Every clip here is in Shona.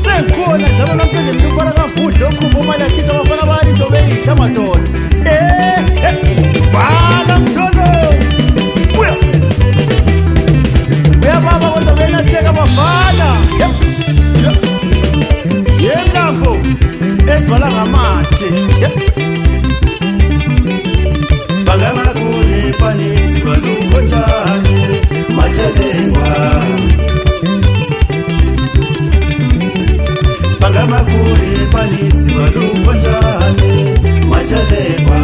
Sengikhona njalo namhlanje ngifana ngabudla okhupha imali yakhe abafana bani into beyidla madoda. Vala mtholo. Uya baba kodwa benatheka abafana. Yemlambo egcwala ngamathe. Bangamakule panisi bazukhonjani machelengwa. Bangamakule panisi bazukhonjani machelengwa.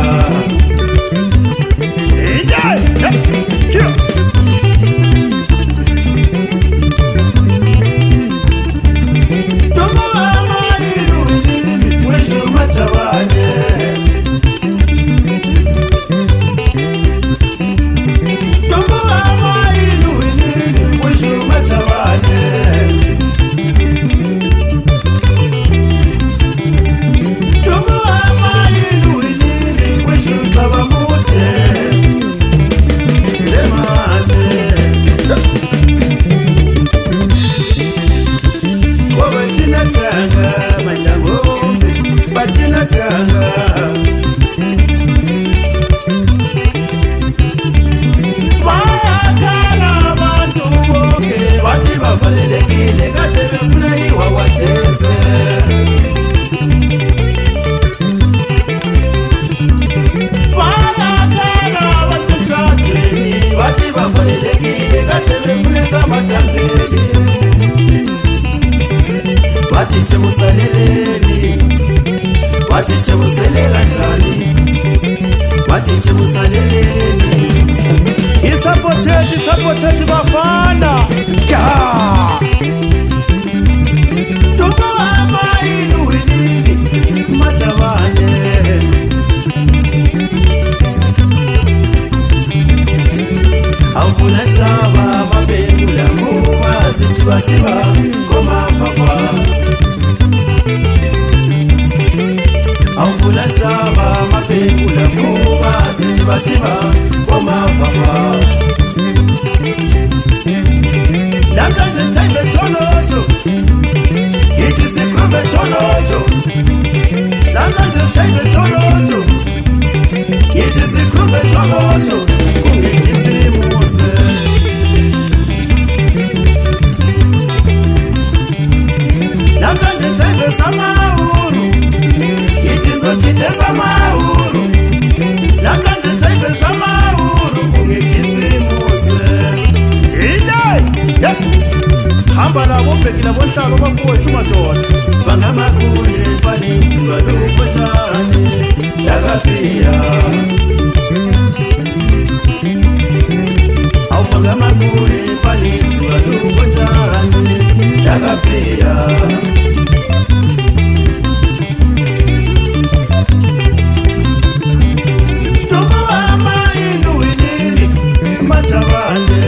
Isapoteti bafana. Tuma inuhilili machabane. Aufuna shaba mabengula nguma sichiba koma fafa. Aufuna shaba mabengula nguma sichiba koma fafa. Namhlanje sithembe tsholotsho. Yithi sikhumbe tsholotsho. Namhlanje sithembe tsholotsho. Yithi sikhumbe tsholotsho. Kungekisimuse. Namhlanje sithembe samahuru. Yithi sokhithe samahuru. Namhlanje sithembe samahuru. Kungekisimuse. Hamba labo bhekile bonhlalo bafowethu madoda. Bangamakule panisi balokhonjani yakaphiya. Awu bangamakule panisi balokhonjani yakaphiya. Tuma inuhilili machabane.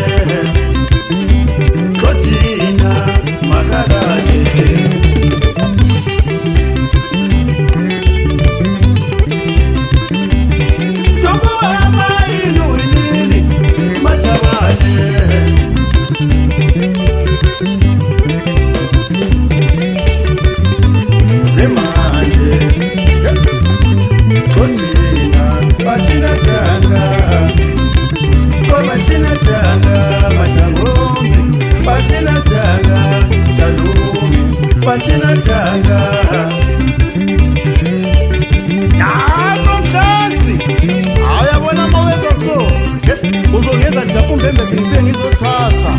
Pasinatanga yazo mhlanzi awuyabona maweza so uzongeza njapho mbembe singiphe ngizothwasa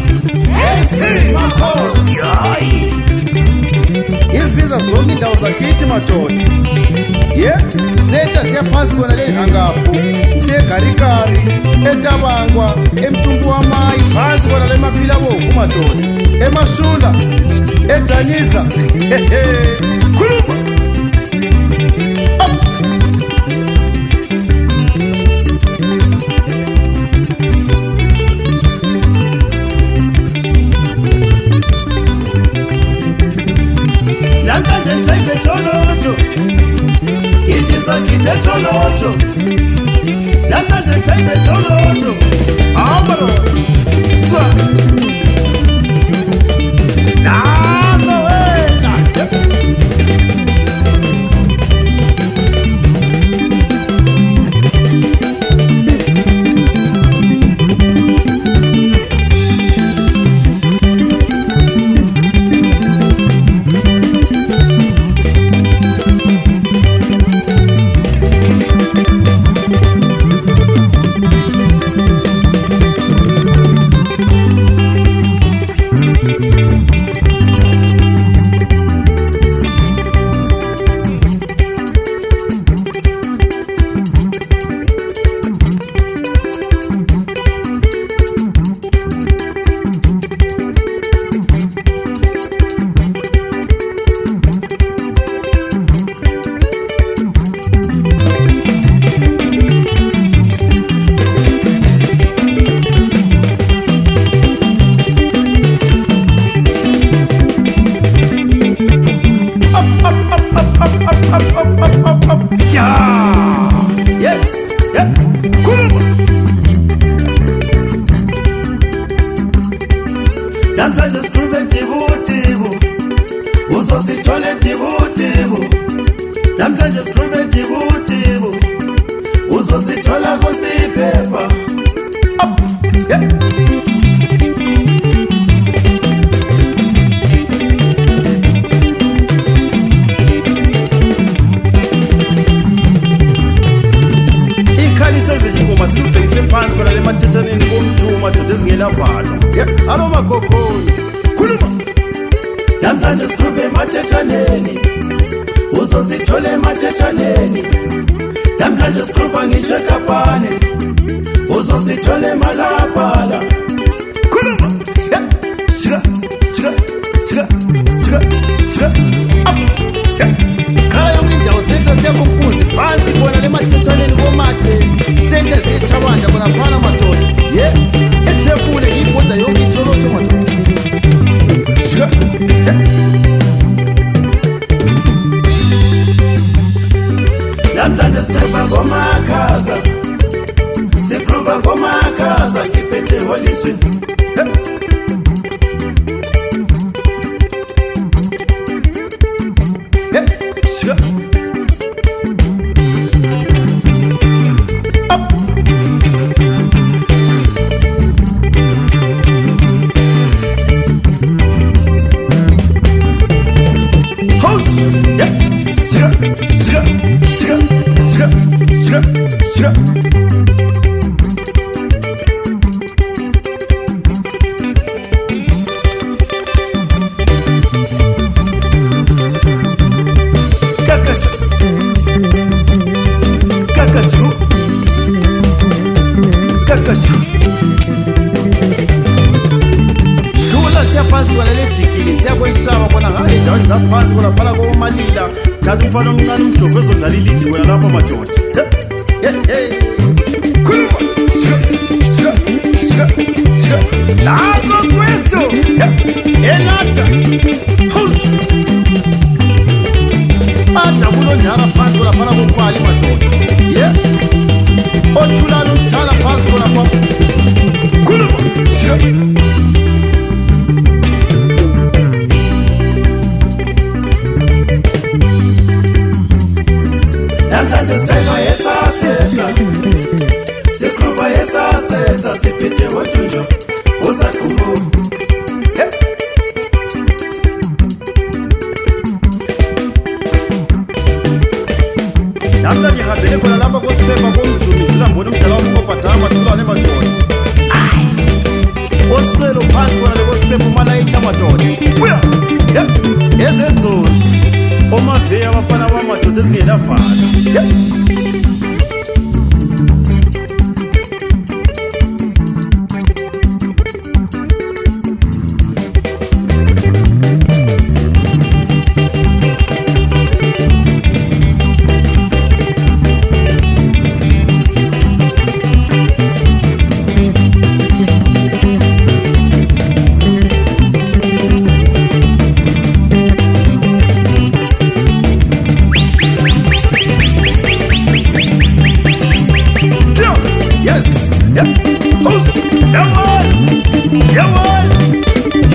makhosi hayi izibiza zonke indawo zakithi madoda zehla siyaphansi kona le hangapho siyegarikari etabangwa emthumbu wamayi phansi kona le maphila bovu madoda emashula ejaniza khuluma namhlanje nthembe tsholotsho. Yithi sokhithe tsholotsho. Namhlanje nthembe tsholotsho. Amaro swa nazo Namhlanje sikhulume tibu uzosithole tibu namhlanje sikhulume tibu uzosithola kusiphepha silubhekise phansi khona lemathethaneni komthuma madoda ezingelavalwa alo magokhoni khuluma namhlanje sikhulume emathethaneni uzosithole emathethaneni namhlanje sikhuluma ngisho eKapane uzosithole eMalaphala khuluma shika khala yonke indawo senhle siyakumpunzi phansi khona lemathethaneni komade senhle ziyechabanja khona phana madoda eshefule ngiyibhoda yonke itholotho madoda namhlanje sikhuluma ngomakhaza sikhuluma ngomakhaza siphethe holiswe Dula siyaphansi kona lejikili siyakweshaba kona ngale ndaweni zaphansi kona phala komalila thatha umfana omncane umjovu ezodlala ilidi kona lapha madoda khuluma lazo Kristu elata ajabulo njalo phansi kona phala kokwali madoda othulana umthala phansi kona kwa khuluma namhlanje sikhuluma yesasenza sikhuluma yesasenza siphethe wothunjo usaqhubu namhlanje ngihambele khona lapha kosiphepha komjuni dlula mbona umdala wami obhadala amathulane madoda osicelo phansi khona lekosiphepha umalayitha madoda buya ezenzonzi omaveya abafana bamadoda ezingelavala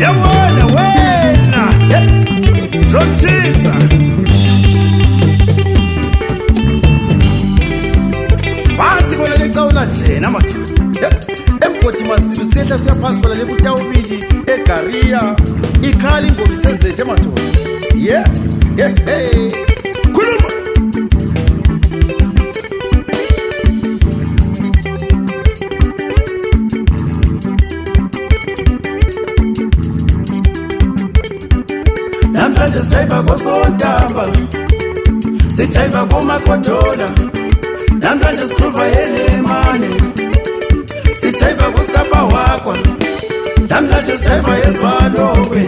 yawona wena zothisa phansi kona lecawula njena madoda emgodi masilu siyehla siyaphansi kona lebutawubili egariya ikhala ingobi sezethe madoda khuluma namhlanje sijayiva koSontamba, sijayiva koMakotola, namhlanje sikhruva yeLemane, sijayiva kuSkapa wakwa, namhlanje sijayiva yeSibalowe.